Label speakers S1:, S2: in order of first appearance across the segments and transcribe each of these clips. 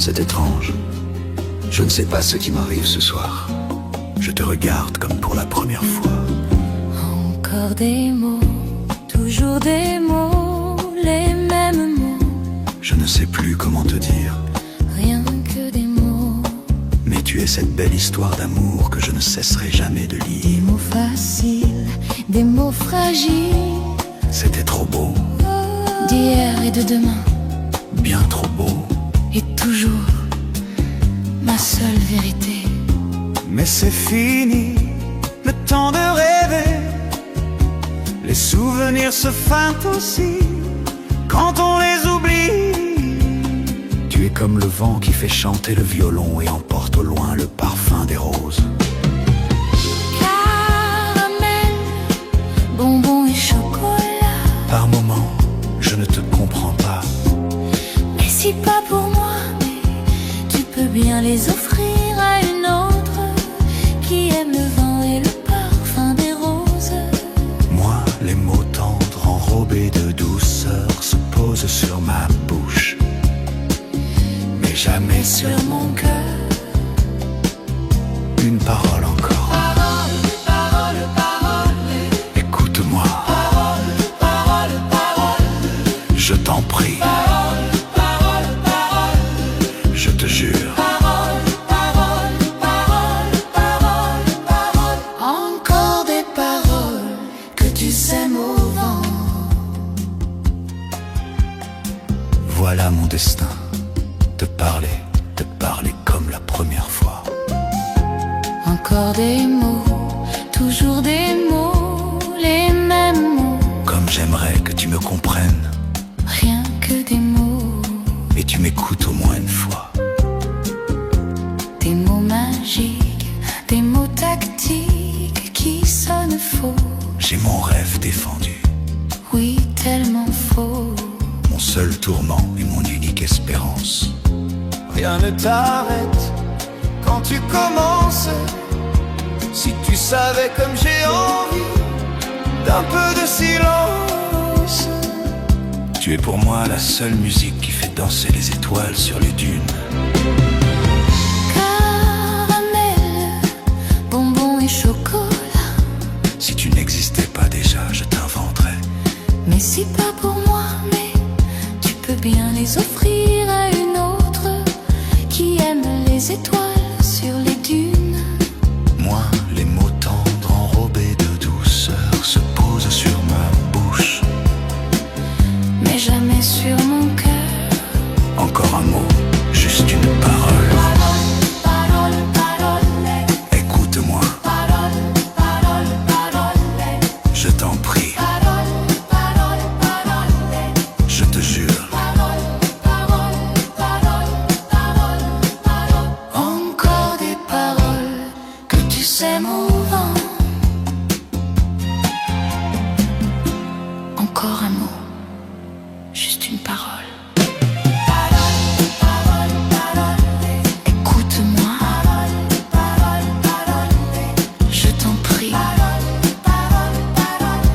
S1: C'est étrange. Je ne sais pas ce qui m'arrive ce soir. Je te regarde comme pour la première fois.
S2: Encore des mots, toujours des mots, les mêmes mots.
S1: Je ne sais plus comment te dire.
S2: Rien que des mots.
S1: Mais tu es cette belle histoire d'amour que je ne cesserai jamais de
S2: Des
S1: lire.
S2: mots faciles, des mots fragiles.
S1: C'était trop beau,
S2: D'hier et de demain.
S1: bien trop beau.
S2: Et toujours ma seule vérité.
S1: Mais c'est fini, le temps de rêver. Les souvenirs se fanent aussi quand on les oublie. Tu es comme le vent qui fait chanter le violon et emporte au loin le parfum des roses.
S2: Caramel, bonbons et chocolat.
S1: Par moments, je ne te comprends pas.
S2: Mais si pas pour moi, mais tu peux bien les offrir à une autre qui aime le vent et le parfum des roses.
S1: Moi, les mots tendres enrobés de douceur se posent sur ma bouche, mais jamais sur mon cœur. Une parole encore.
S2: Parole, parole, parole.
S1: Écoute-moi,
S2: Parole, parole, parole.
S1: je t'en prie,
S2: Parole, parole, parole.
S1: je te jure.
S2: Parole, parole, parole, parole, parole. Encore des paroles que tu sèmes au vent.
S1: Voilà mon destin, te parler comme la première fois.
S2: Encore des mots, toujours des mots, les mêmes mots.
S1: Comme j'aimerais que tu me comprennes,
S2: Rien que des mots,
S1: et tu m'écoutes au moins une fois.
S2: des mots magiques, des mots tactiques qui sonnent faux.
S1: J'ai mon rêve défendu,
S2: Oui, tellement faux.
S1: mon seul tourment et mon unique espérance. Rien ne t'arrête quand tu commences. Si tu savais comme j'ai envie d'un peu de silence. Tu es pour moi la seule musique qui fait danser les étoiles sur les dunes.
S2: Caramel, bonbons et chocolat.
S1: Si tu n'existais pas déjà, je t'inventerais.
S2: Mais si pas pour moi, mais tu peux bien les offrir à une autre qui aime les étoiles sur les dunes.
S1: Moi, les mots tendres enrobés de douceur se posent sur ma bouche.
S2: Mais jamais sur mon cœur.
S1: Encore un mot, juste une parole.
S2: Parole, parole, parole.
S1: Écoute-moi,
S2: Parole, parole, parole.
S1: je t'en prie,
S2: Parole, parole, parole.
S1: je te jure.
S2: Parole, parole, parole, parole, parole. Encore des paroles que tu sèmes au vent. Encore un mot, juste une parole. Parole, parole, parole. Écoute-moi. Parole, parole, parole. Je t'en prie. Parole, parole, parole.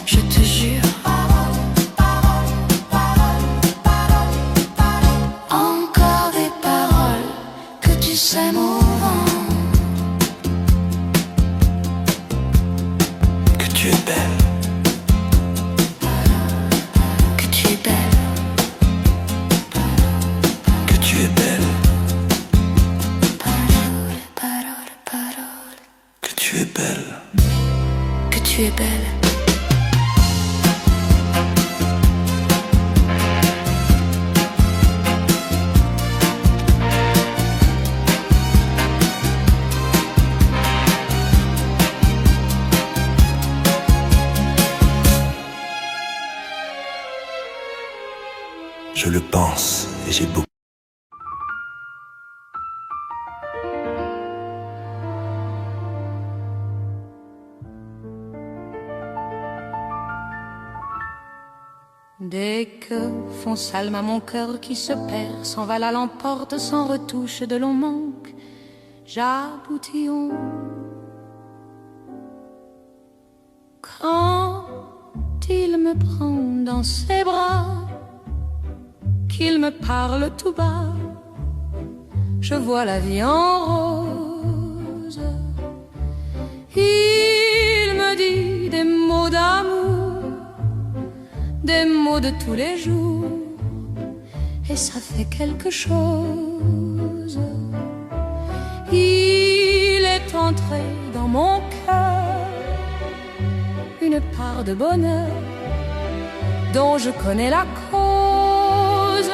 S2: Je te jure. Parole, parole, parole, parole, parole. Encore des paroles que tu sèmes au vent.
S1: Que tu es belle,
S2: Que tu es belle.
S1: que tu es belle,
S2: Parole, parole, parole.
S1: que tu es belle.
S2: Que tu es belle.
S1: Je le pense et j'ai beaucoup.
S2: Dès que font salme à mon cœur qui se perd, s'envale à l'emporte sans retouche de long manque, j'aboutillon. Quand il me prend dans ses bras, qu'il me parle tout bas, je vois la vie en rose. Il me dit des mots d'amour, des mots de tous les jours, et ça fait quelque chose. Il est entré dans mon cœur une part de bonheur dont je connais la cause.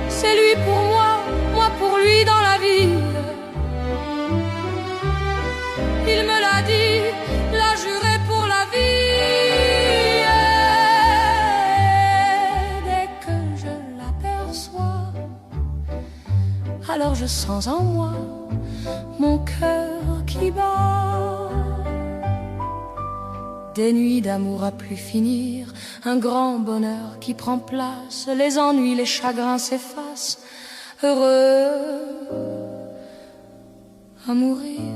S2: C'est lui pour moi, moi pour lui dans la vie. Il me l'a dit, l'a juré pour la vie. Et dès que je l'aperçois, alors je sens en moi mon cœur qui bat. Des nuits d'amour à plus finir, un grand bonheur qui prend place, les ennuis, les chagrins s'effacent, heureux à mourir.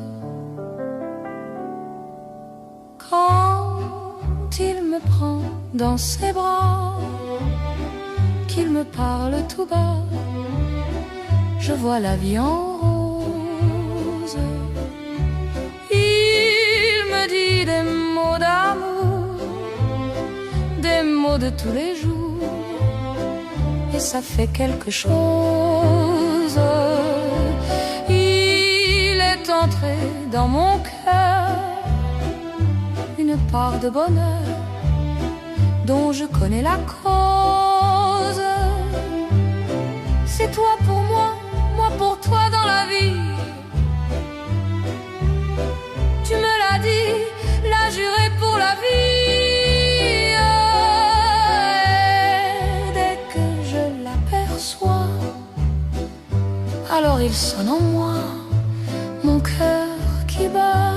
S2: Quand il me prend dans ses bras, qu'il me parle tout bas, je vois la vie en rose. Il me dit des mots d'amour, des mots de tous les jours, et ça fait quelque chose. Il est entré dans mon cœur une part de bonheur dont je connais la cause. C'est toi pour moi, moi pour toi dans la vie. Tu me l'as dit, l'as juré pour la vie. Et dès que je l'aperçois, alors il sonne en moi mon cœur qui bat.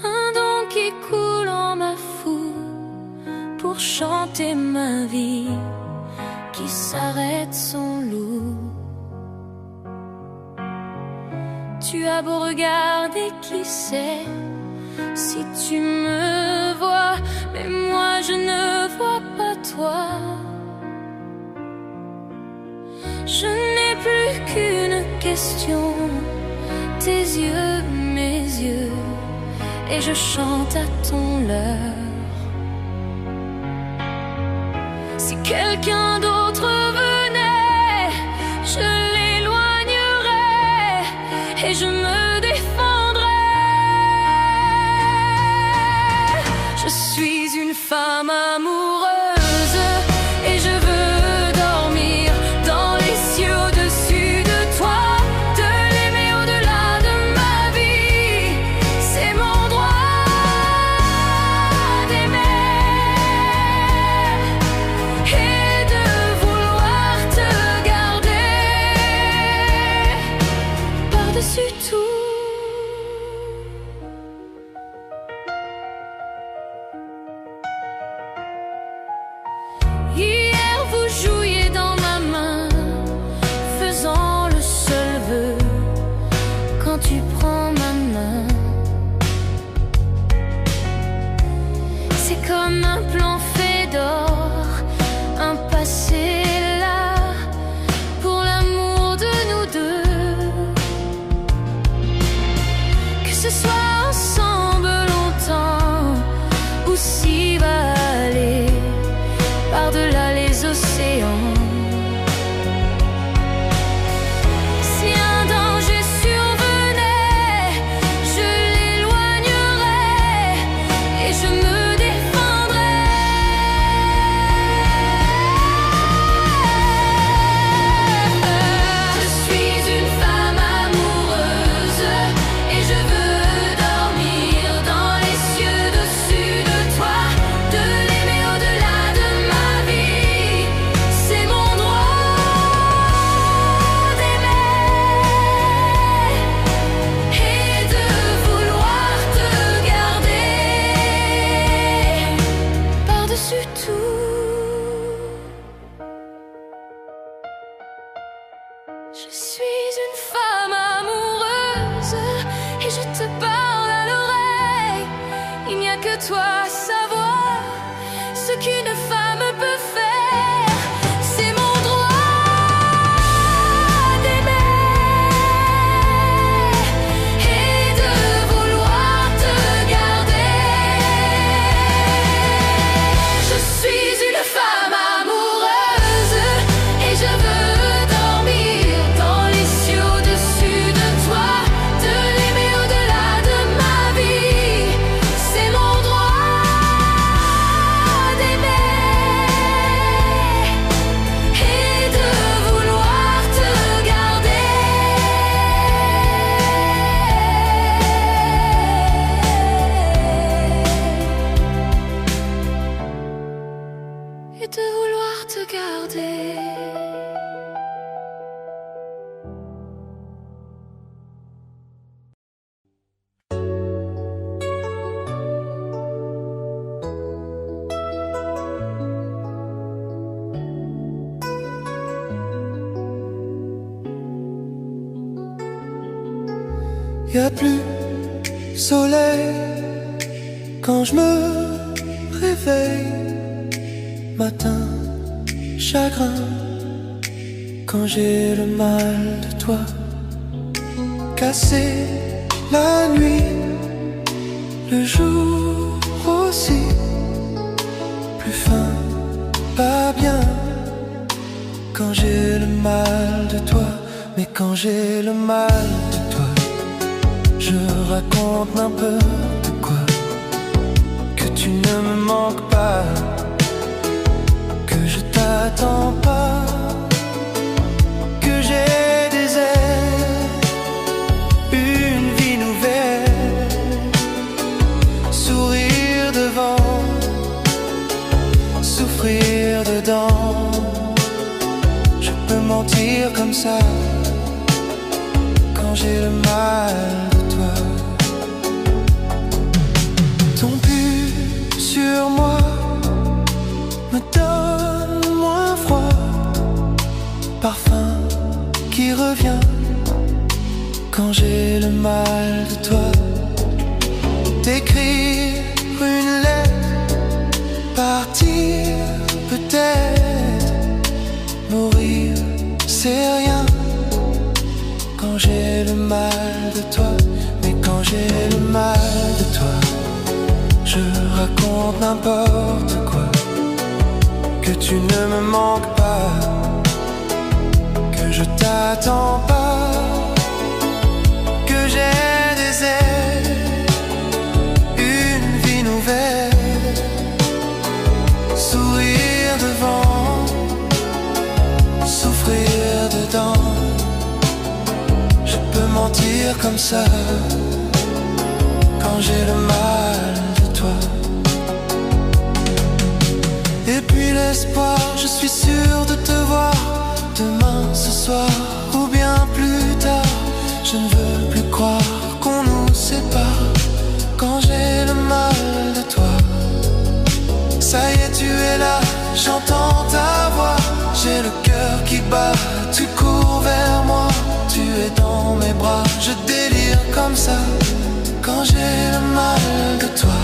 S2: Un don qui coule en ma foule pour chanter ma vie, qui s'arrête son loup. Tu as beau regarder, qui sait si tu me vois, mais moi je ne vois pas toi. Je n'ai plus qu'une question, tes yeux, mes yeux, et je chante à ton leurre. Si quelqu'un d'autre venait, je l'éloignerais et je me défendrais. Je suis une femme amoureuse et je veux dormir dans les cieux au-dessus de toi, de l'aimer au-delà de ma vie. C'est mon droit d'aimer et de vouloir te garder par-dessus tout. toi savoir ce qu'une femme peut faire. C'est mon droit d'aimer et de vouloir te garder. Je suis une femme amoureuse et je veux dormir dans les cieux au-dessus de toi, te l'aimer au-delà de ma vie. C'est mon droit d'aimer et de vouloir te garder. Et de vouloir te garder.
S1: Y a plus soleil quand je me réveille. Matin, chagrin quand j'ai le mal de toi. Cassé la nuit, le jour aussi. Plus fin, pas bien quand j'ai le mal de toi. Mais quand j'ai le mal de toi, je raconte n'importe quoi. Que tu ne me manques pas, que je t'attends pas, que j'ai des ailes, une vie nouvelle, sourire devant, souffrir dedans. Je peux mentir comme ça quand j'ai le mal de toi. Ton pull sur moi me donne moins froid, parfum qui revient quand j'ai le mal de toi. T'écrire une lettre, partir peut-être, mourir c'est rien quand j'ai le mal de toi. Mais quand j'ai le mal de toi, je raconte n'importe quoi. Que tu ne me manques pas, que je t'attends pas, que j'ai des ailes, une vie nouvelle, sourire devant, souffrir dedans. Je peux mentir comme ça quand j'ai le mal de toi. Et puis l'espoir, je suis sûr de te voir demain, ce soir ou bien plus tard. Je ne veux plus croire qu'on nous sépare quand j'ai le mal de toi. Ça y est, tu es là, j'entends ta voix. J'ai le cœur qui bat, tu cours vers moi. Tu es dans mes bras, je délire comme ça quand j'ai le mal de toi.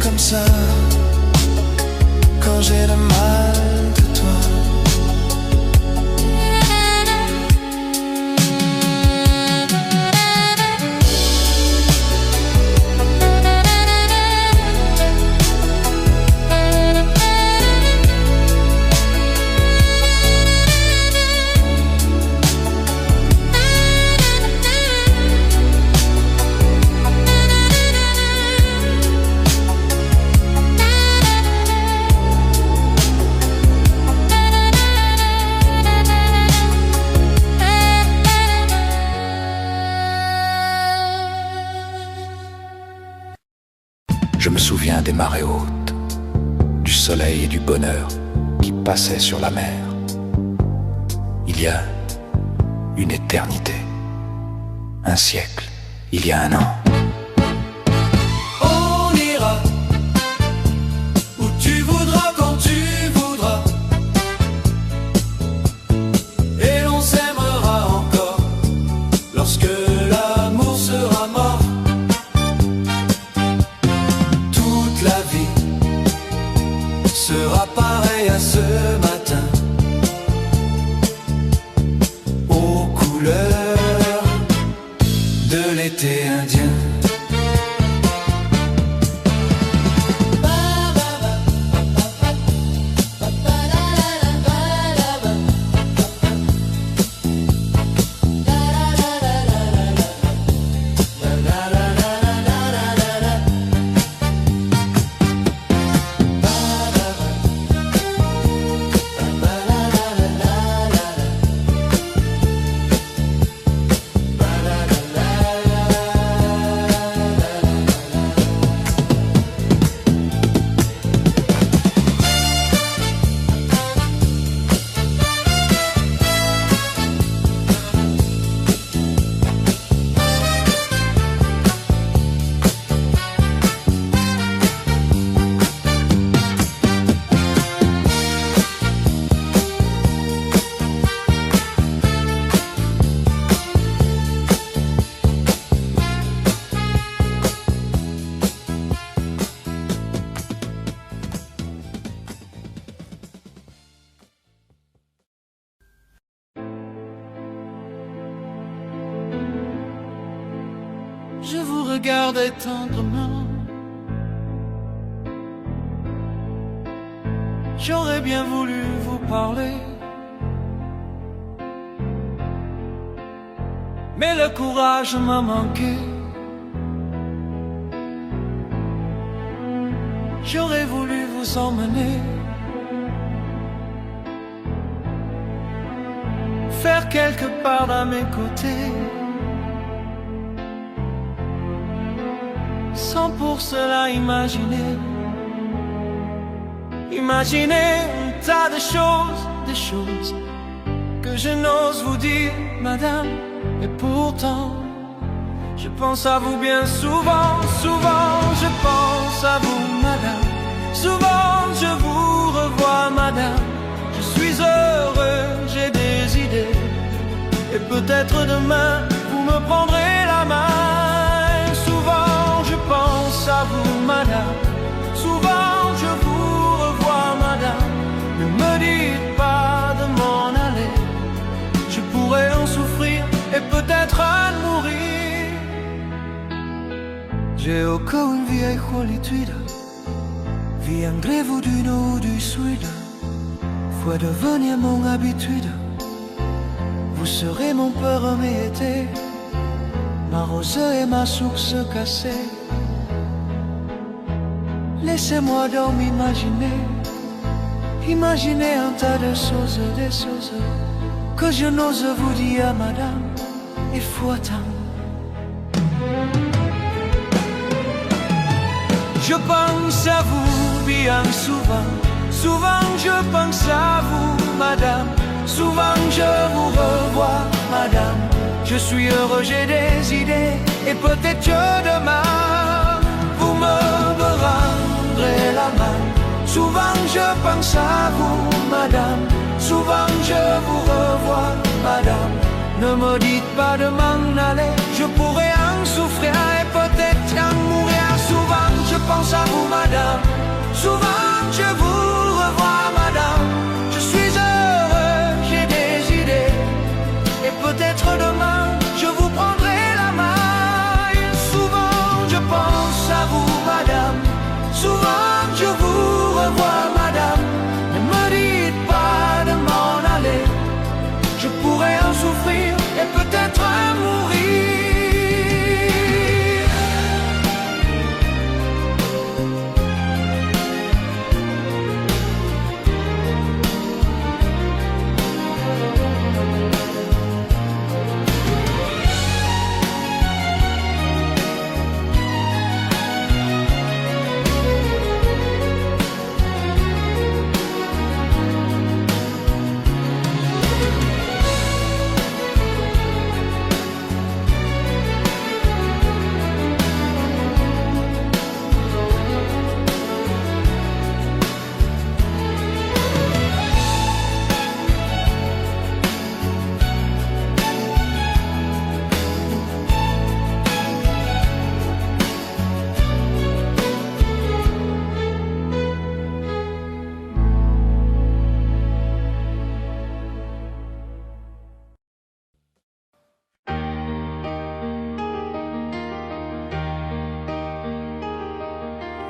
S1: Comme ça, quand j'ai le mal de toi. des marées hautes, du soleil et du bonheur qui passaient sur la mer. Il y a une éternité, un siècle, il y a un an.
S3: On ira où tu voudras, quand tu voudras, et l'on s'aimera encore lorsque l'amour sera mort. Toute la vie sera pareille à ce matin, aux couleurs de l'été indien.
S4: Je vous regardais tendrement. J'aurais bien voulu vous parler, mais le courage m'a manqué. J'aurais voulu vous emmener, faire quelque part à mes côtés, sans pour cela imaginer un tas de choses que je n'ose vous dire, madame. Et pourtant, je pense à vous bien souvent, je pense à vous, madame. Souvent je vous revois, madame. Je suis heureux, j'ai des idées, et peut-être demain vous me prendrez la main. Souvent je pense à vous, madame. Souvent je vous revois, madame. Ne me dites pas de m'en aller, je pourrais en souffrir et peut-être en mourir. J'ai au cœur une vieille solitude, vie en grève du nord ou du sud, faut devenir mon habitude. Vous serez mon premier été, ma rosée et ma source cassée. Laissez-moi donc imaginer un tas de choses, des choses que je n'ose vous dire, madame. Il faut attendre. Je pense à vous bien souvent, souvent je pense à vous, madame. Souvent je vous revois, madame. Je suis heureux, j'ai des idées, et peut-être que demain vous me rendrez la main. Souvent je pense à vous, madame. Souvent je vous revois, madame. Ne me dites pas de m'en aller, je pourrais en souffrir et peut-être en mourir. Souvent je pense à vous, madame. Souvent je vous revois, madame. Je suis heureux, j'ai des idées, et peut-être demain je vous prendrai la main. Souvent je pense à vous, madame. Souvent je vous revois, madame. Ne me dites pas de m'en aller, je pourrais en souffrir et peut-être en mourir.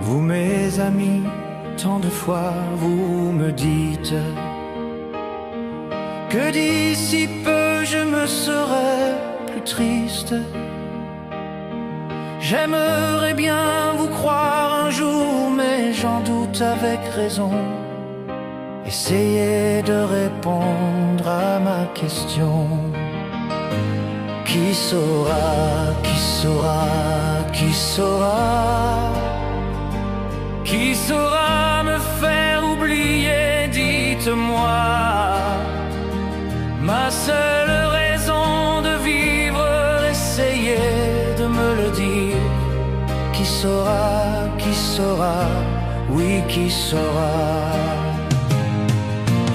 S4: Vous mes amis, tant de fois vous me dites que d'ici peu je me serai plus triste. J'aimerais bien vous croire un jour, mais j'en doute avec raison. Essayez de répondre à ma question. Qui saura, qui saura, qui saura, qui saura me faire oublier, dites-moi. Ma seule raison de vivre, essayez de me le dire. Qui saura, oui qui saura.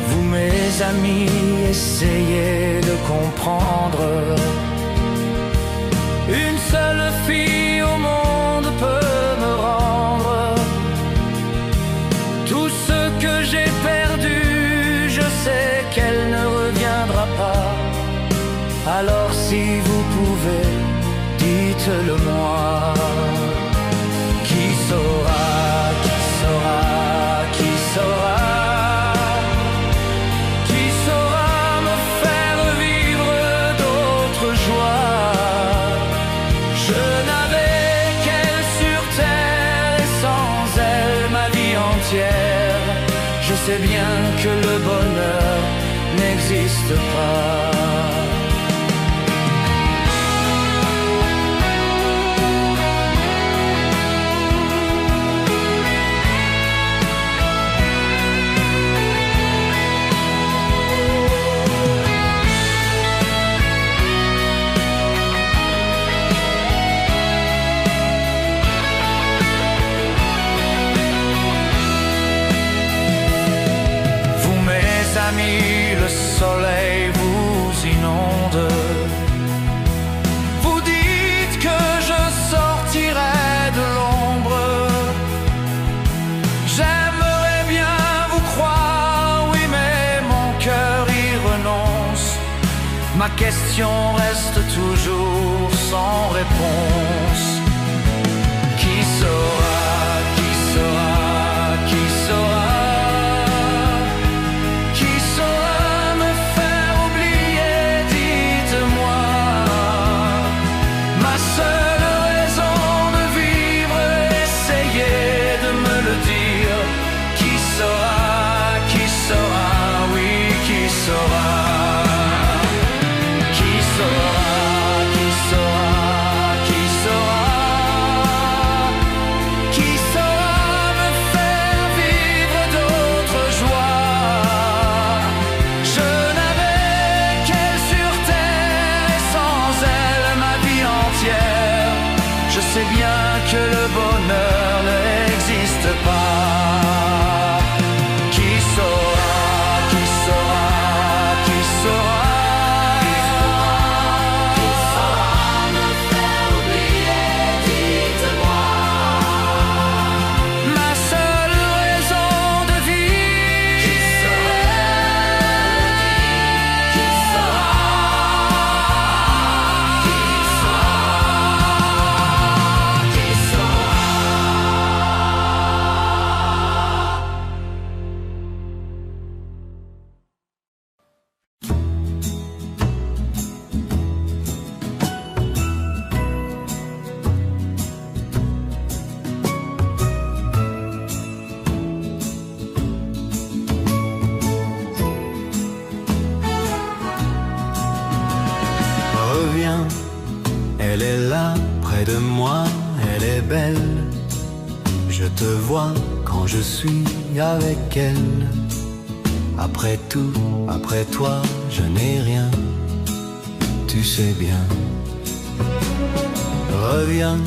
S4: Vous mes amis, essayez de comprendre. Une seule fille au monde peut me rendre tout ce que j'ai perdu. Je sais qu'elle ne reviendra pas. Alors si vous pouvez, dites-le moi. Qui saura, qui saura, qui saura, qui saura me faire vivre d'autres joies. Je n'avais qu'elle sur terre et sans elle ma vie entière. Je sais bien que le bonheur n'existe pas. Le soleil vous inonde. Vous dites que je sortirai de l'ombre. J'aimerais bien vous croire, oui, mais mon cœur y renonce. Ma question reste toujours sans réponse. Qui saura, qui saura, qui saura? Je sais bien que le bonheur n'existe pas. Qui saura, qui saura, qui saura, qui saura me faire oublier, dites-moi. Ma seule raison de vivre. Qui serait, qui saura, qui saura.
S1: Reviens, elle est là, près de moi, elle est belle. Je te vois quand je suis avec elle. Après tout, après toi, je n'ai rien, tu sais bien. Reviens,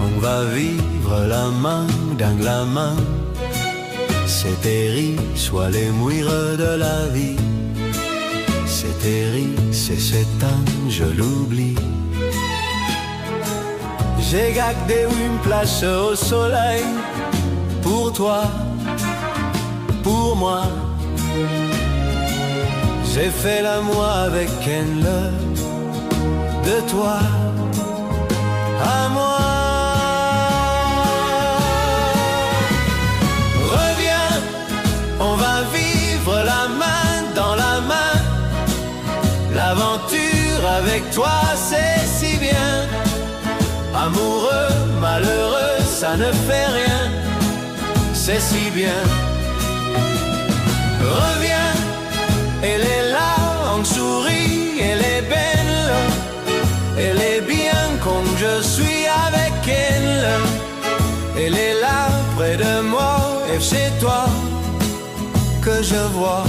S1: on va vivre la main dans la main. C'est terrible, soit les mouires de la vie. C'est terrible, c'est cet âge, je l'oublie. J'ai gardé une place au soleil pour toi, pour moi. J'ai fait l'amour avec elle, de toi à moi. L'aventure avec toi c'est si bien. Amoureux, malheureux, ça ne fait rien. C'est si bien. Reviens, elle est là, on sourit, elle est belle. Elle est bien comme je suis avec elle. Elle est là près de moi et c'est toi que je vois.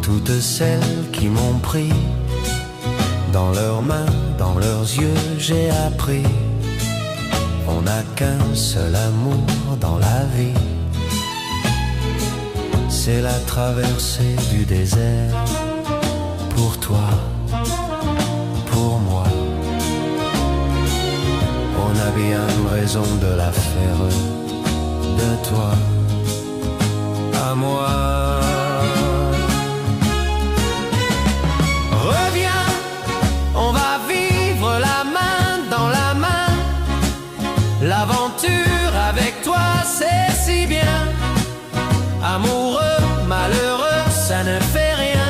S1: Toutes celles qui m'ont pris dans leurs mains, dans leurs yeux, j'ai appris. On n'a qu'un seul amour dans la vie, c'est la traversée du désert. Pour toi, pour moi, on a bien raison de la faire. De toi à moi. Reviens, on va vivre la main dans la main. L'aventure avec toi c'est si bien. Amoureux, malheureux, ça ne fait rien.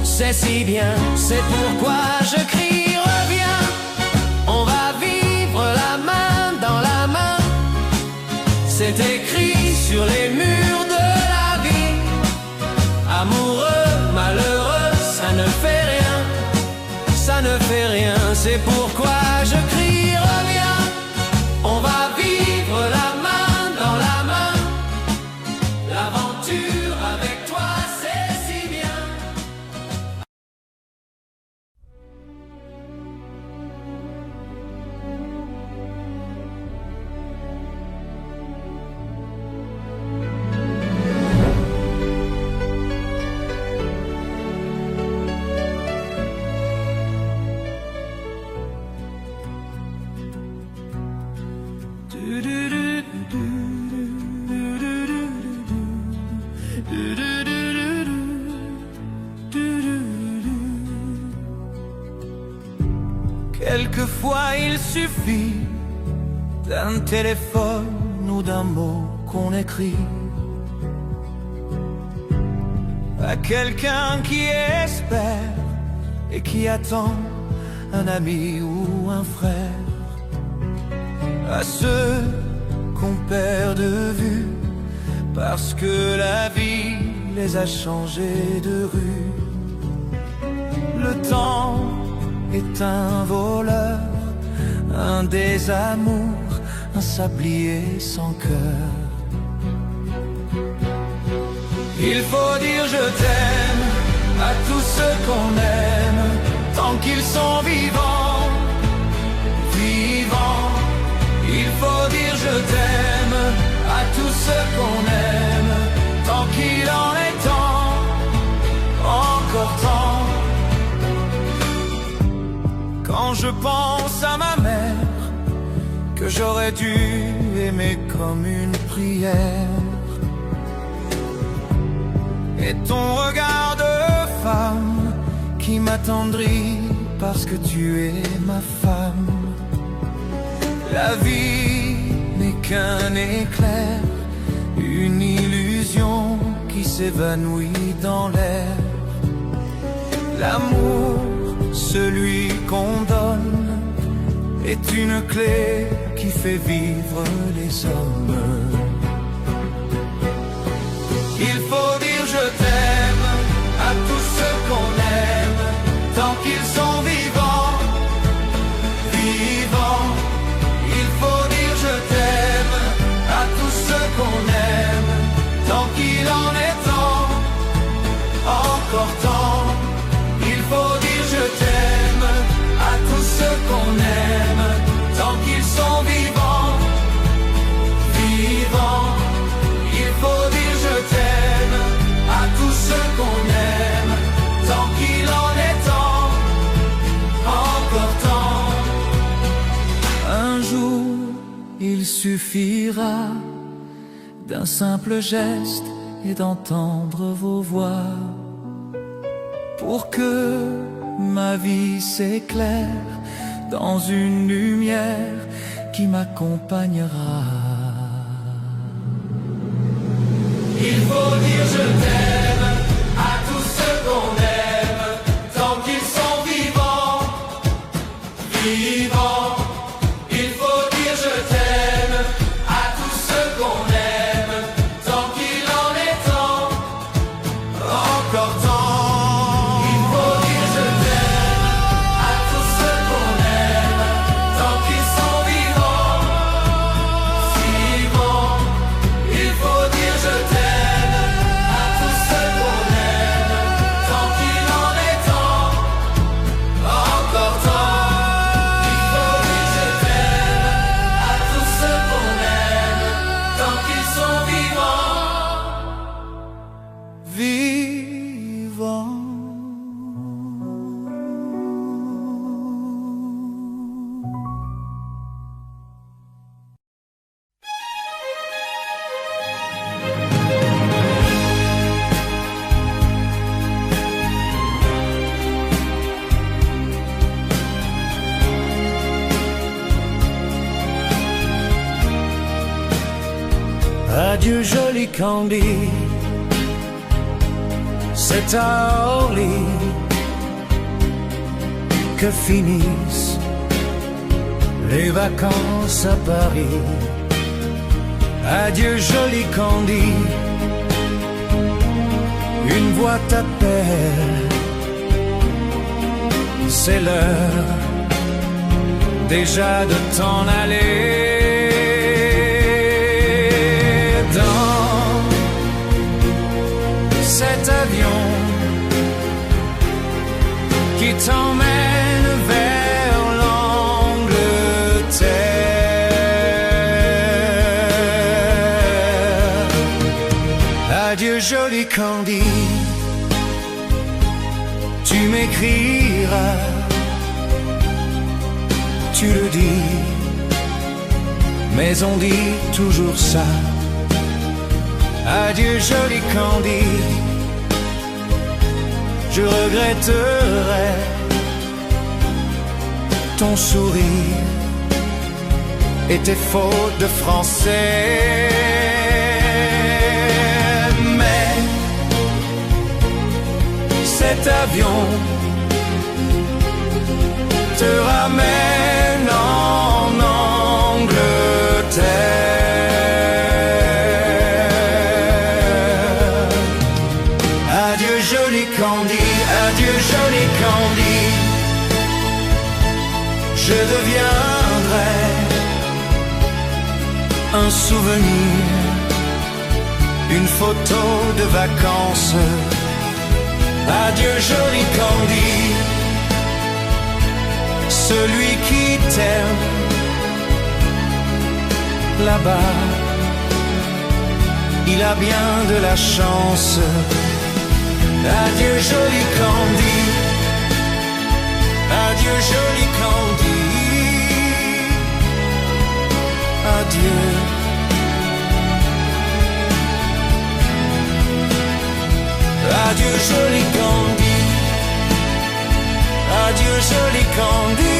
S1: C'est si bien, c'est pourquoi je crie reviens. On va vivre la main dans la main. C'est écrit sur les murs de la vie. Amoureux, malheureux, ça ne fait rien, ça ne fait rien, c'est pourquoi je crie reviens. On va vivre la main dans la main. L'aventure avec toi c'est si bien. Quelquefois il suffit d'un téléphone ou d'un mot qu'on écrit à quelqu'un qui espère et qui attend un ami ou un frère, à ceux qu'on perd de vue parce que la vie les a changés de rue. Le temps est un voleur, un désamour, un sablier sans cœur. Il faut dire je t'aime à tous ceux qu'on aime, tant qu'ils sont vivants, vivants. Il faut dire je t'aime à tous ceux qu'on aime, tant qu'il en est temps, encore temps. Quand je pense à ma mère, que j'aurais dû aimer comme une prière, et ton regard de femme qui m'attendrit parce que tu es ma femme. La vie n'est qu'un éclair, une illusion qui s'évanouit dans l'air. L'amour, celui qu'on donne, est une clé qui fait vivre les hommes. Il faut dire je t'aime à tous ceux qu'on aime, tant qu'ils sont vivants, vivants. Il faut dire je t'aime à tous ceux qu'on aime, tant qu'il en est temps, encore temps. Il faut dire je t'aime à tous ceux qu'on aime, tant qu'ils sont vivants, vivants. Il faut dire je t'aime à tous ceux qu'on aime, tant qu'il en est temps, encore temps. Un jour, il suffira
S4: d'un simple geste et d'entendre vos voix, pour que ma vie s'éclaire dans une lumière qui m'accompagnera.
S3: Il faut dire je t'aime à tous ceux qu'on aime, tant qu'ils sont vivants, vivants. Il faut dire je t'aime à tous ceux qu'on aime, tant qu'il en est temps, encore temps. Il faut dire je t'aime à tous ceux qu'on aime, tant qu'ils sont vivants, vivants. Il faut dire je t'aime.
S4: Adieu joli Candy, c'est à Orly que finissent les vacances à Paris. Adieu joli Candy, une voix t'appelle, c'est l'heure déjà de t'en aller. Dans cet avion qui t'emmène vers l'Angleterre. Adieu joli Candy, tu m'écriras, tu le dis, mais on dit toujours ça. Adieu joli Candy, je regretterai ton sourire et tes fautes de français. Mais cet avion te ramène en Angleterre. Candy, adieu joli Candy, je deviendrai un souvenir, une photo de vacances. Adieu joli Candy, celui qui t'aime là-bas, il a bien de la chance. Adieu joli Candy, adieu joli Candy, adieu. Adieu joli Candy, adieu joli Candy.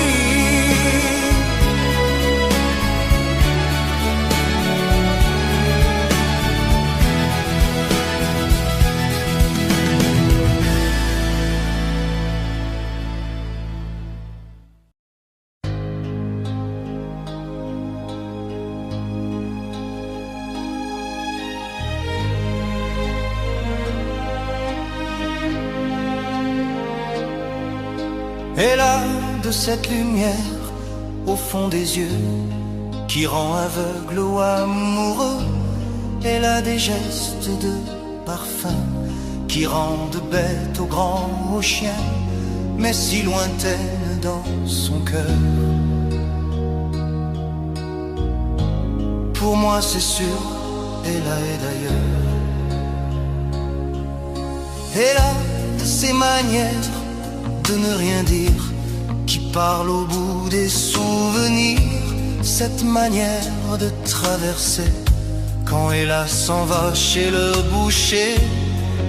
S1: Et là, de cette lumière au fond des yeux qui rend aveugle ou amoureux, elle a des gestes de parfum qui rendent bête au grand, au chien, mais si lointaine dans son cœur. Pour moi c'est sûr, elle a et d'ailleurs. Elle a ses manières de ne rien dire, qui parle au bout des souvenirs, cette manière de traverser quand hélas s'en va chez le boucher,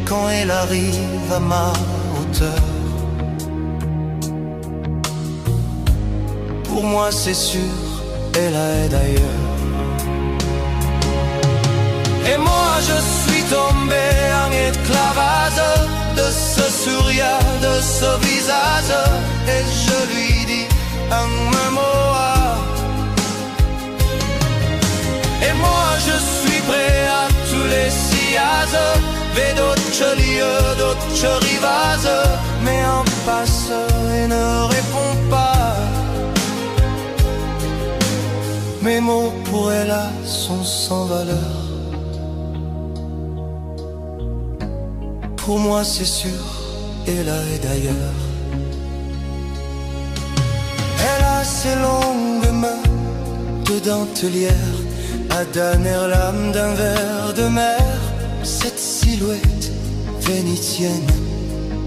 S1: quand elle arrive à ma hauteur. Pour moi c'est sûr, elle est d'ailleurs. Et moi je suis tombé en esclavage de ce sourire, de ce visage, et je lui dis un même mot. Et moi je suis prêt à tous les sillages, vers d'autres lieux, d'autres rivages, mais en passe et ne répond pas. Mes mots pour elle sont sans valeur. Pour moi c'est sûr, elle est d'ailleurs. Elle a ses longues mains de dentelière, à dernière lame d'un verre de mer. Cette silhouette vénitienne,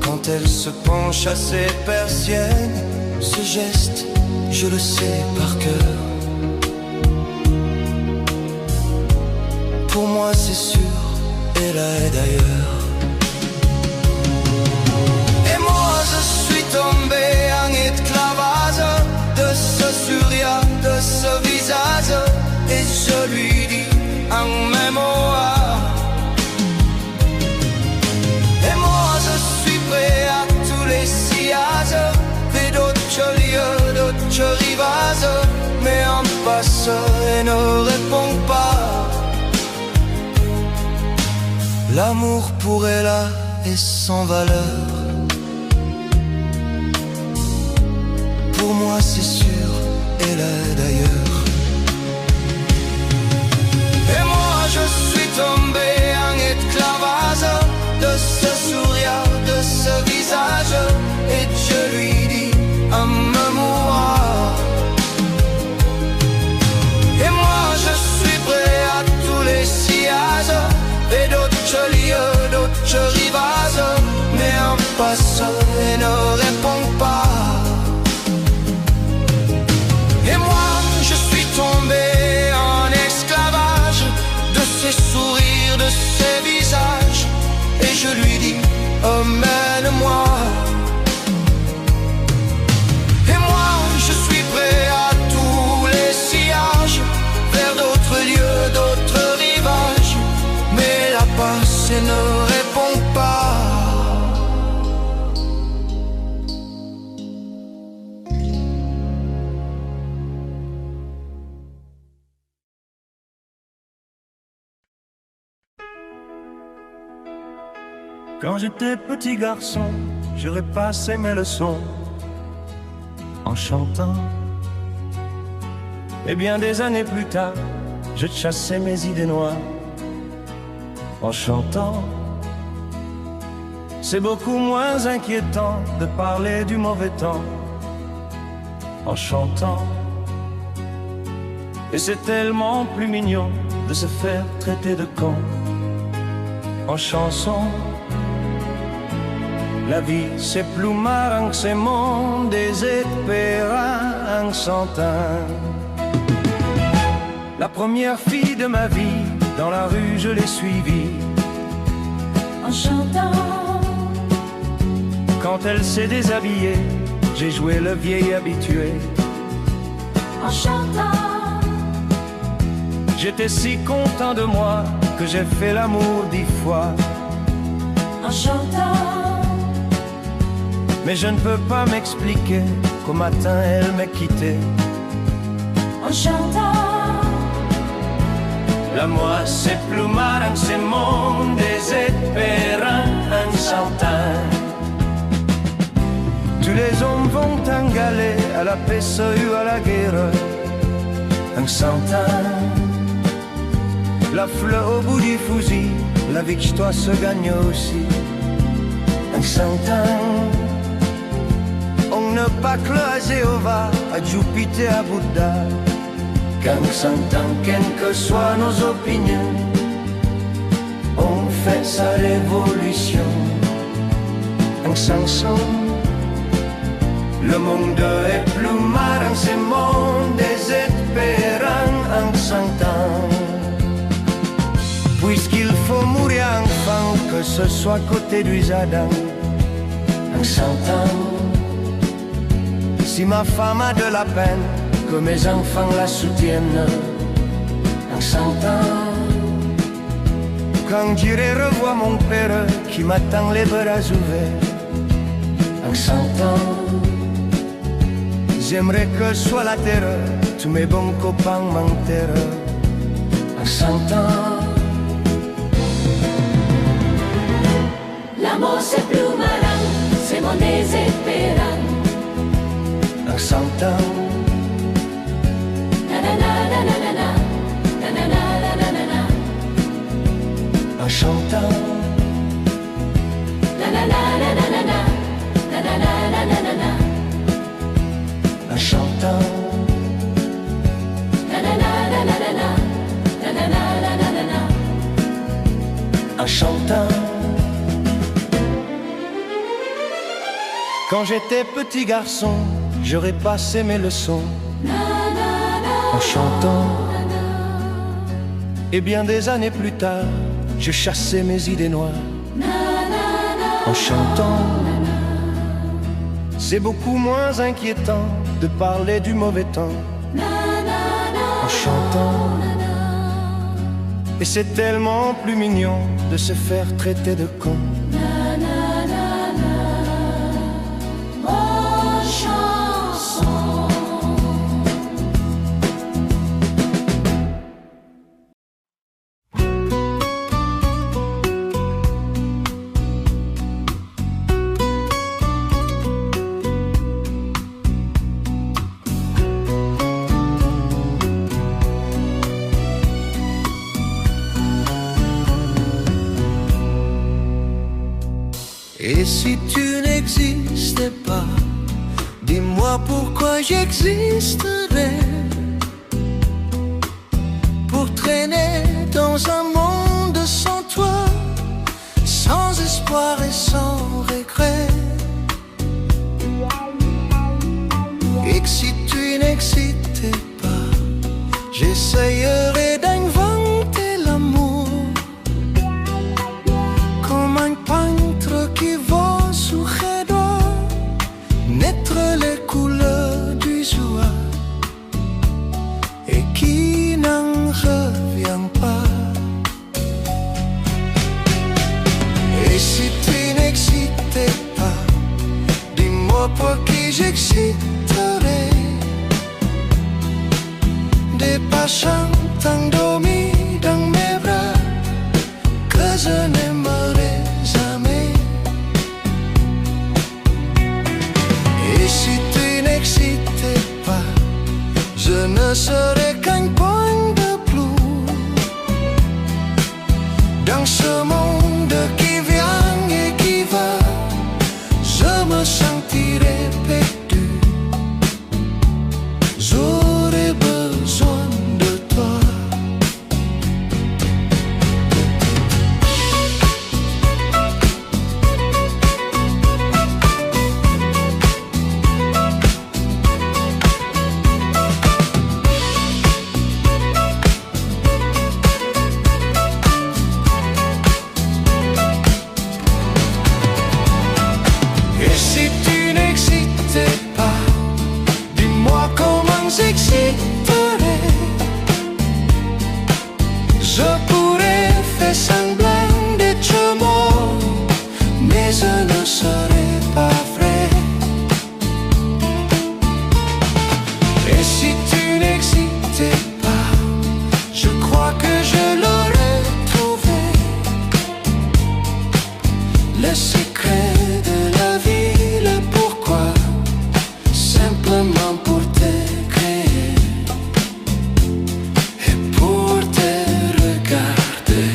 S1: quand elle se penche à ses persiennes, ce geste, je le sais par cœur. Pour moi c'est sûr, elle est d'ailleurs. Et moi je suis tombé en esclavage de ce sourire, de ce visage, et je lui dis un même mot. Et moi je suis prêt à tous les sillages, vers d'autres lieux, d'autres rivages, mais en passe et ne répond pas. L'amour pour elle est sans valeur. Pour moi c'est sûr, elle est d'ailleurs. Et moi je suis tombé en esclavage de ce sourire, de ce visage, et je lui dis un même mot. Et moi je suis prêt à tous les sillages, et d'autres lieux, d'autres rivages, mais en passe et ne répond pas. Et moi je suis tombé en esclavage de ces sourires, de ces visages, et je lui dis emmène-moi. Et moi je suis prêt à tous les sillages, vers d'autres lieux, d'autres rivages, mais la passe ne répond pas.
S4: Quand j'étais petit garçon, je repassais mes leçons en chantant. Et bien des années plus tard, je chassais mes idées noires en chantant. C'est beaucoup moins inquiétant de parler du mauvais temps en chantant. Et c'est tellement plus mignon de se faire traiter de con en chanson. La vie c'est plus marrant que c'est mon désespérant en chantant. La première fille de ma vie, dans la rue je l'ai suivie en chantant. Quand elle s'est déshabillée, j'ai joué le vieil habitué en chantant. J'étais si content de moi que j'ai fait l'amour 10 fois en chantant. Mais je ne peux pas m'expliquer qu'au matin elle m'ait quitté en chantant. La moi c'est plus marrant, c'est mon désespérant en chantant. Tous les hommes vont en galer à la peste ou à la guerre en chantant. La fleur au bout du fusil, la victoire se gagne aussi en chantant. On ne pas que à Jéhovah, à Jupiter, à Bouddha, qu'en s'entend, quelles que soient nos opinions, on fait sa révolution en chanson. Le monde est plus marrant, c'est mon désespérant en chantant.
S1: puisqu'il faut mourir enfant, que ce soit côté du jardin, en chantant. Si ma femme a de la peine, que mes enfants la soutiennent, en chantant. Quand j'irai revoir mon père qui m'attend les bras ouverts, en chantant. J'aimerais que soit la terre, tous mes bons copains m'enterrent, en chantant.
S2: L'amour c'est plus marrant, c'est mon désespérant.
S1: En chantant. En chantant. En chantant. En chantant. Quand j'étais petit garçon, j'aurais passé mes leçons en chantant. Et bien des années plus tard, je chassais mes idées noires en chantant. C'est beaucoup moins inquiétant de parler du mauvais temps en chantant. Et c'est tellement plus mignon de se faire traiter de con
S2: en chanson.
S1: Et si tu n'existais pas, dis-moi pourquoi j'existerais. Pour traîner dans un monde sans toi, sans espoir et sans regret. Et que si tu n'existais pas, j'essayerais d'inventer l'amour comme un peintre qui va sous doigt naître les couleurs du joie et qui n'en revient pas. Et si tu n'existais pas, dis-moi pour qui j'exciterais. Des passions endormies dans mes bras que je n'aimerais jamais. Et si tu n'existais pas, je ne serais qu'un point de plus dans ce monde qui vient et qui va. Je me sentirais perdu. J'aurais besoin de toi. Et si tu n'existais pas, dis-moi comment j'exciterais. Je pourrais faire semblant d'être mort, mais je ne serais pas vrai. Et si tu n'existais pas, je crois que je l'aurais trouvé. Le secret de la vie, le pourquoi, simplement pour te créer et pour te regarder.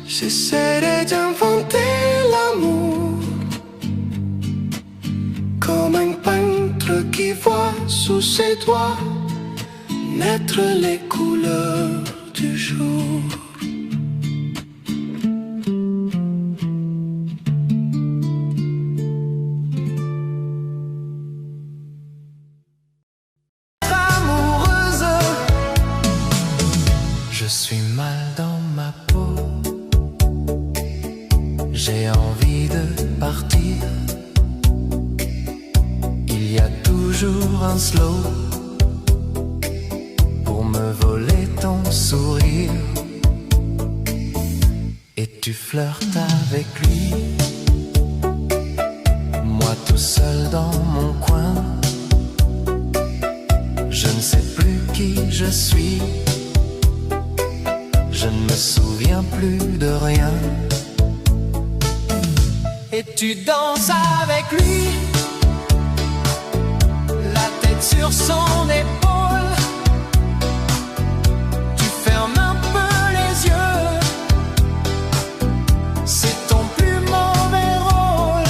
S1: J'essaierai d'inventer l'amour comme un peintre qui voit sous ses doigts naître les couleurs du jour. Amoureuse, je suis mal dans ma peau. J'ai envie de partir. Il y a toujours un slow pour me voler ton sourire. Et tu flirtes avec lui, moi tout seul dans mon coin. Je ne sais plus qui je suis, je ne me souviens plus de rien. Et tu danses avec lui, la tête sur son épaule. Tu fermes un peu les yeux, c'est ton plus mauvais rôle.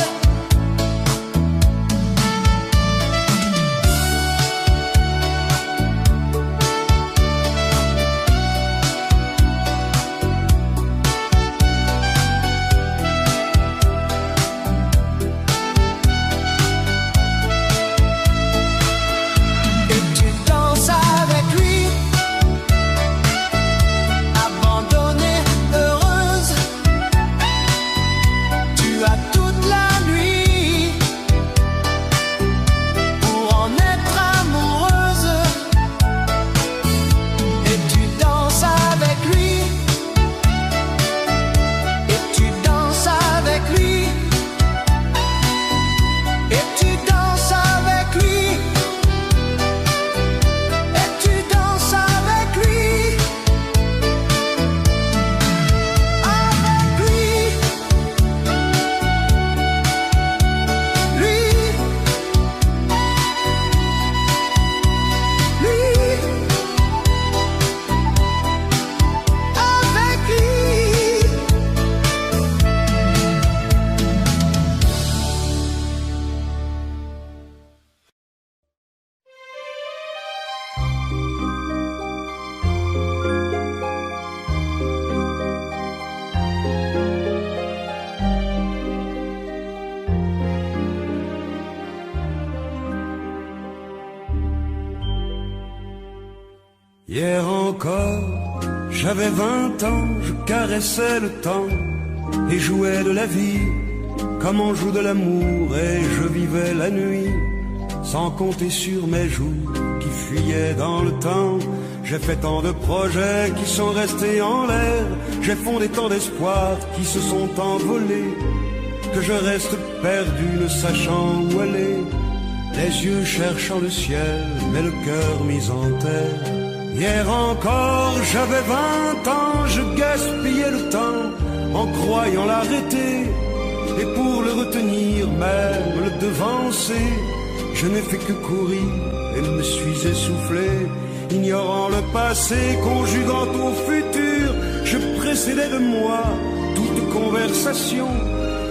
S5: Hier encore, j'avais 20 ans, je caressais le temps et jouais de la vie comme on joue de l'amour, et je vivais la nuit sans compter sur mes jours qui fuyaient dans le temps. J'ai fait tant de projets qui sont restés en l'air, j'ai fondé tant d'espoirs qui se sont envolés, que je reste perdu ne sachant où aller, les yeux cherchant le ciel mais le cœur mis en terre. Hier encore, j'avais 20 ans, je gaspillais le temps en croyant l'arrêter, et pour le retenir, même le devancer, je n'ai fait que courir et me suis essoufflé. Ignorant le passé, conjuguant au futur, je précédais de moi toute conversation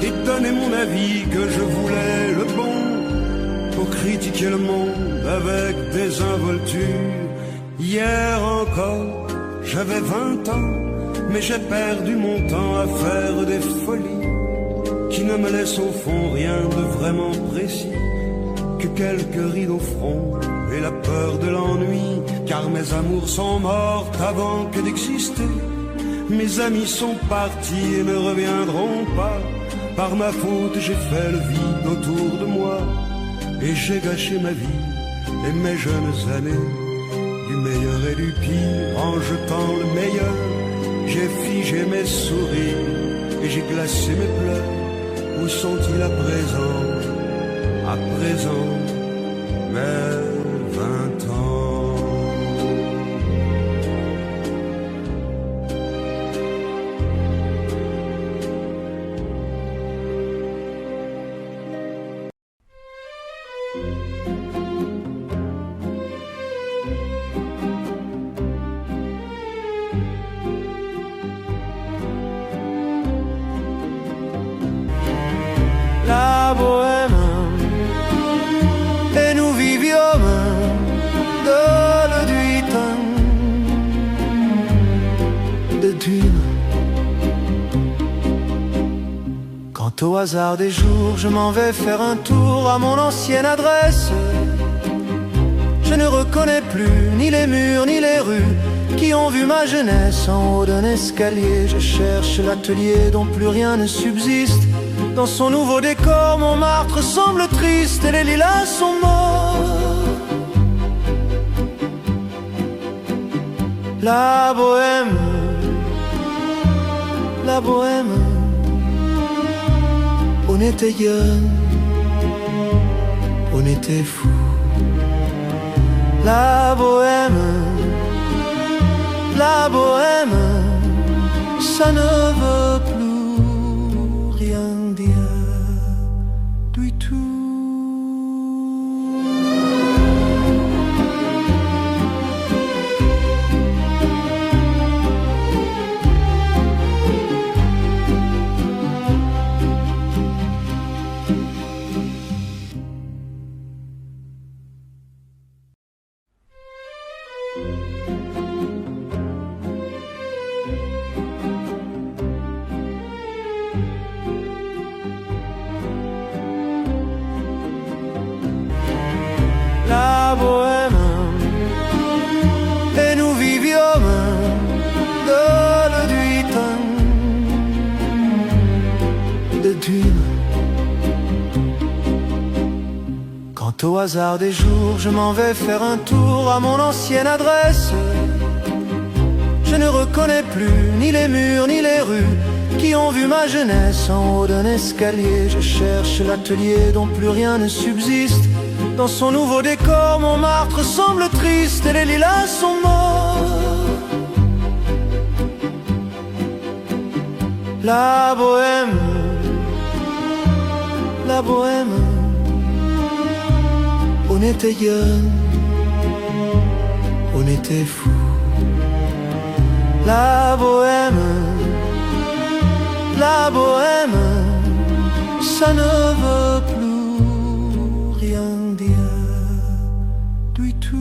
S5: et donnais mon avis que je voulais le bon, pour critiquer le monde avec désinvolture. Hier encore, j'avais 20 ans, mais j'ai perdu mon temps à faire des folies qui ne me laissent au fond rien de vraiment précis, que quelques rides au front et la peur de l'ennui, car mes amours sont mortes avant que d'exister. Mes amis sont partis et ne reviendront pas. Par ma faute j'ai fait le vide autour de moi, et j'ai gâché ma vie et mes jeunes années, du meilleur et du pire en jetant le meilleur. J'ai figé mes sourires et j'ai glacé mes pleurs. Où sont-ils à présent? À présent, mes 20 ans.
S1: Quand au hasard des jours je m'en vais faire un tour à mon ancienne adresse, je ne reconnais plus ni les murs ni les rues qui ont vu ma jeunesse en haut d'un escalier. Je cherche l'atelier dont plus rien ne subsiste. Dans son nouveau décor, Montmartre semble triste et les lilas sont morts. La bohème, on était young, on était fou. La bohème, ça ne veut plus rien dire du tout. La bohème, et nous vivions de dunes. Quand au hasard des jours je m'en vais faire un tour à mon ancienne adresse, je ne reconnais plus ni les murs ni les rues qui ont vu ma jeunesse en haut d'un escalier. Je cherche l'atelier dont plus rien ne subsiste. Dans son nouveau décor, Montmartre semble triste et les lilas sont morts. La bohème, on était young, on était fou. La bohème, ça ne veut plus rien dire du tout.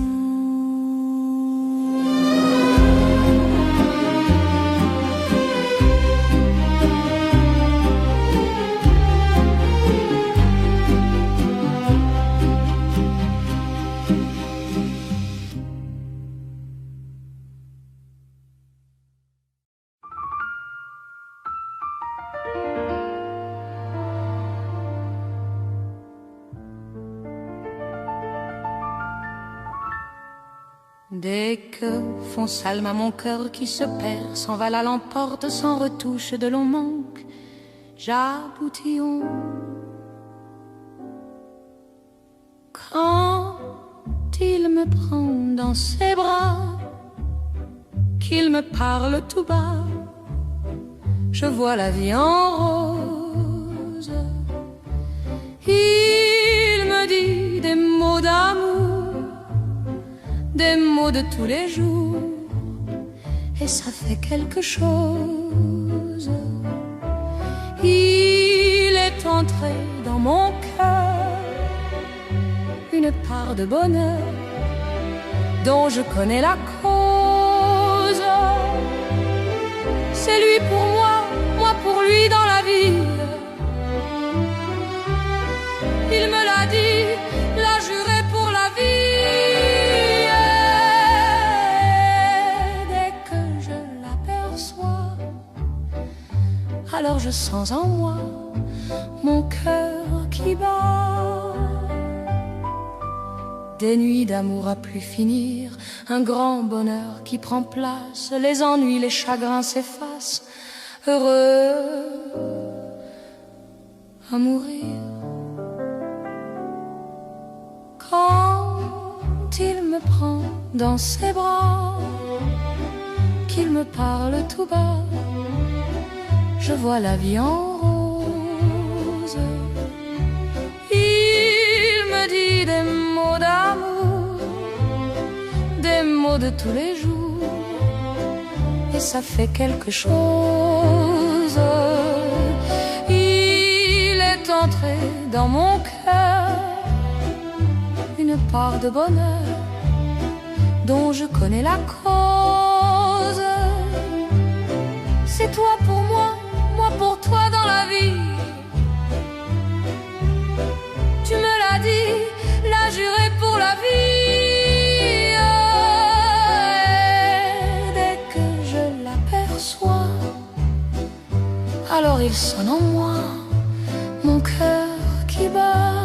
S2: Dès que font Salma mon cœur qui se perd, s'envale à l'emporte sans retouche de long manque, j'aboutillon. Quand il me prend dans ses bras, qu'il me parle tout bas, je vois la vie en rose. Il me dit des mots d'amour, des mots de tous les jours, et ça fait quelque chose. Il est entré dans mon cœur une part de bonheur dont je connais la cause. C'est lui pour moi, moi pour lui dans la vie. Il me l'a dit, l'a juré pour la vie. Et dès que je l'aperçois, alors je sens en moi mon cœur qui bat. Des nuits d'amour à plus finir, un grand bonheur qui prend place, les ennuis, les chagrins s'effacent, heureux à mourir. Quand il me prend dans ses bras, qu'il me parle tout bas, je vois la vie en rose. Il me dit des mots d'amour, des mots de tous les jours, et ça fait quelque chose. Il est entré dans mon cœur une part de bonheur dont je connais la cause. C'est toi pour moi, moi pour toi dans la vie. alors il sonne en moi mon cœur qui bat.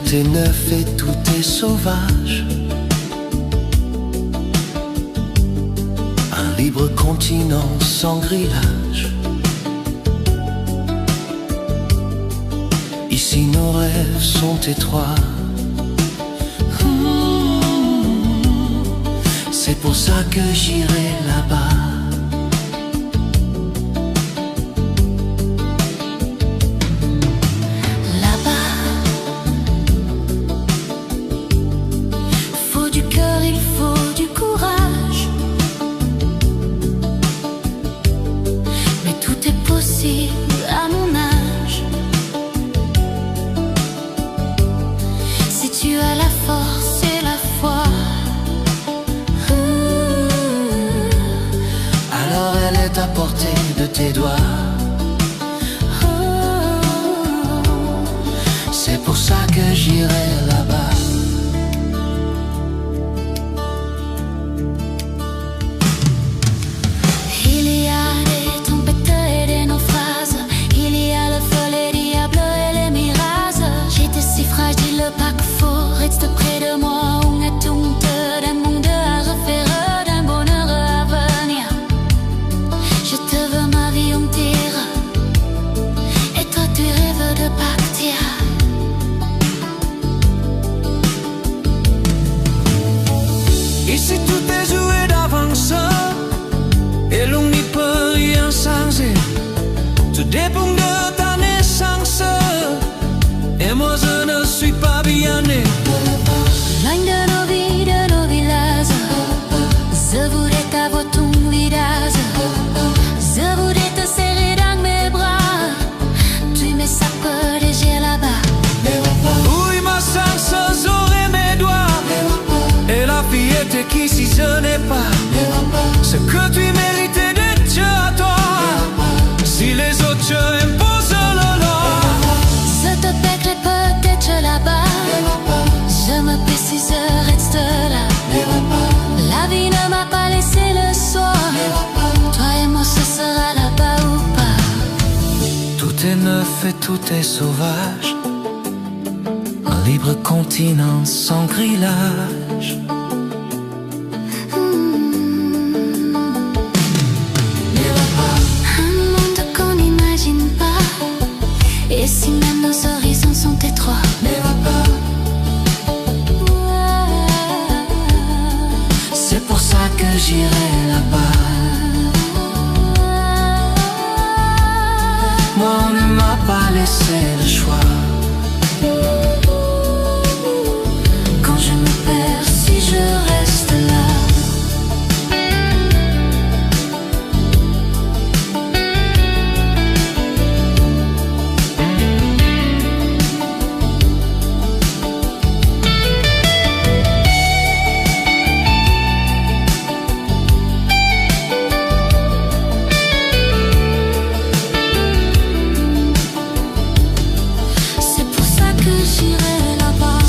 S1: Tout est neuf et tout est sauvage. Un libre continent sans grillage. Ici nos rêves sont étroits. C'est pour ça que j'irai là-bas.
S2: À mon âge, si tu as la force et la foi,
S1: alors elle est à portée de tes doigts. C'est pour ça que j'irai là-bas.
S4: Ici tout est joué d'avance et l'on n'y peut rien changer. Tout dépend de ta naissance et moi je ne suis pas bien né.
S2: loin de nos vies, de nos villages, je voudrais t'avoir ton visage. Je voudrais te serrer dans mes bras. Tu me sapes déjà là-bas.
S4: Oui, ma chance, j'aurai mes doigts. Et la fillette qui si je n'ai pas ce que tu méritais de Dieu à toi. Si les autres imposent le leur,
S2: Je te paierai peut-être là-bas. Je me paie si je reste là. La vie ne m'a pas laissé le soir. Toi et moi ce sera là-bas ou pas.
S1: Tout est neuf et tout est sauvage. Un libre continent sans grillage.
S2: Un monde qu'on n'imagine pas. Et si même nos horizons sont étroits,
S1: C'est pour ça que j'irai là-bas. Moi on ne m'a pas laissé le choix.
S2: quand je me perds, si je reste là. j'irai là-bas.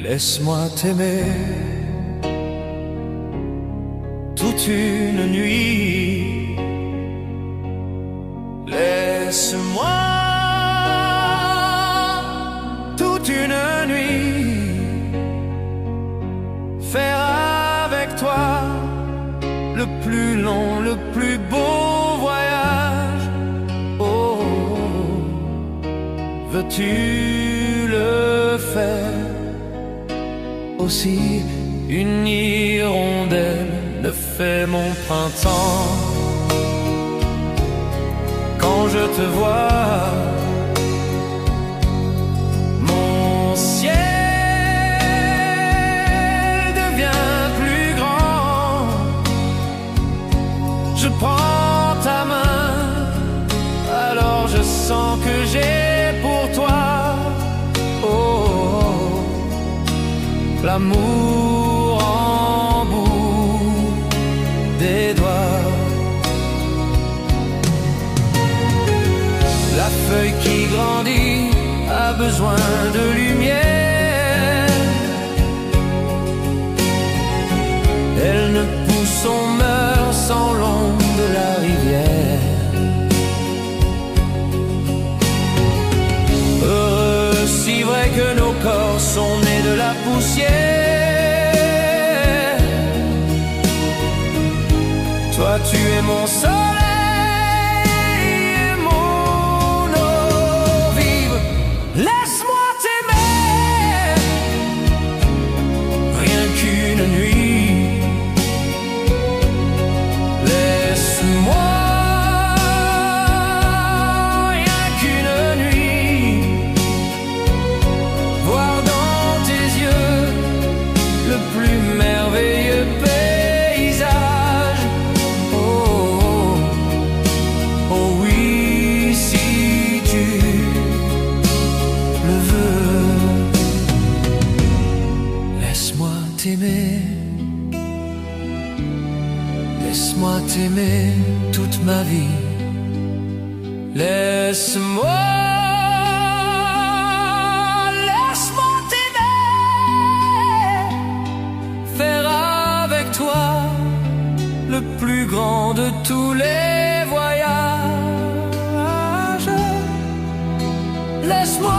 S1: Laisse-moi t'aimer toute une nuit. Laisse-moi toute une nuit faire avec toi le plus long, le plus beau voyage. Oh, veux-tu le faire? Aussi une hirondelle ne fait mon printemps. Quand je te vois, mon ciel devient plus grand. Je prends ta main, alors je sens que j'ai pour toi l'amour en bout des doigts. La feuille qui grandit a besoin de lumière. Elle ne pousse, on meurt sans l'ombre de la rivière. Heureux, si vrai que nos corps sont nés de la poussière. Toi tu es mon soleil et mon eau vive. Laisse-moi t'aimer rien qu'une nuit. Laisse-moi rien qu'une nuit voir dans tes yeux le plus merveilleux paysage. Oh, oh, oh oui, si tu le veux. Laisse-moi t'aimer, laisse-moi t'aimer toute ma vie. Laisse-moi le plus grand de tous les voyages. Laisse-moi